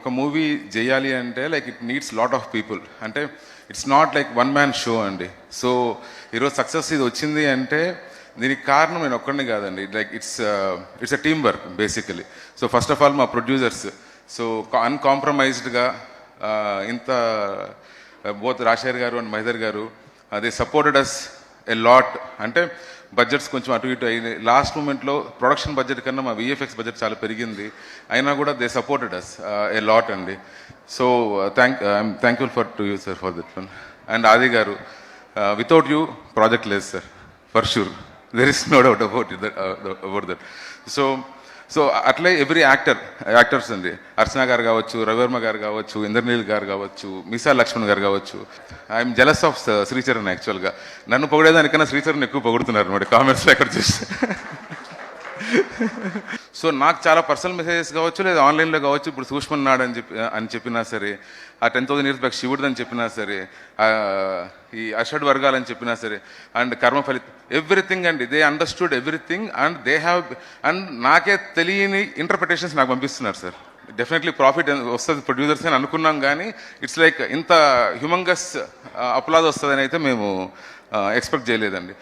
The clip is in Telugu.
ఒక మూవీ చేయాలి అంటే like it needs lot of people. అంటే it's not like one man show అండి. సో ఈరోజు సక్సెస్ ఇది వచ్చింది అంటే దీనికి కారణం నేను ఒక్కడిని కాదండి. Like it's a team work basically. So first of all మా ప్రొడ్యూసర్స్ సో అన్కాంప్రమైజ్డ్గా ఇంత both Rajasekhar garu and Mahedar garu they supported us a lot. అంటే బడ్జెట్స్ కొంచెం అటు ఇటు అయింది. లాస్ట్ మూమెంట్లో ప్రొడక్షన్ బడ్జెట్ కన్నా మా విఎఫ్ఎక్స్ బడ్జెట్ చాలా పెరిగింది. అయినా కూడా they supported us a lot అండి. So I'm thankful to you sir for that one. And Aadi garu, without you project లేదు sir, for sure. There is no doubt about that. So అట్లే ఎవ్రీ యాక్టర్స్ అండి. అర్చన గారు కావచ్చు, రవివర్మ గారు కావచ్చు, ఇంద్రనీల్ గారు కావచ్చు, మిసా లక్ష్మణ్ గారు కావచ్చు. ఐఎమ్ జెలస్ ఆఫ్ శ్రీచరణ్ యాక్చువల్గా. నన్ను పొగిడేదానికన్నా శ్రీచరణ్ ఎక్కువ పొగుడుతున్నారు అన్నమాట కామెంట్స్లో ఎక్కడ చూస్తే. సో నాకు చాలా పర్సనల్ మెసేజెస్ కావచ్చు, లేదా ఆన్లైన్లో కావచ్చు. ఇప్పుడు సూక్ష్మన్ నాడు అని చెప్పినా సరే, ఆ 10,000 years బ్యాక్ శివుడు అని చెప్పినా సరే, ఈ అషడ్ వర్గాలని చెప్పినా సరే, అండ్ కర్మఫలిత ఎవ్రీథింగ్ అండి. They understood everything and they have. And నాకే తెలియని ఇంటర్ప్రిటేషన్స్ నాకు పంపిస్తున్నారు సార్. డెఫినెట్లీ ప్రాఫిట్ వస్తుంది ప్రొడ్యూసర్స్ అని అనుకున్నాం, కానీ ఇట్స్ లైక్ ఇంత హ్యూమంగస్ అప్లాజ్ వస్తుందని అయితే మేము ఎక్స్పెక్ట్ చేయలేదండి.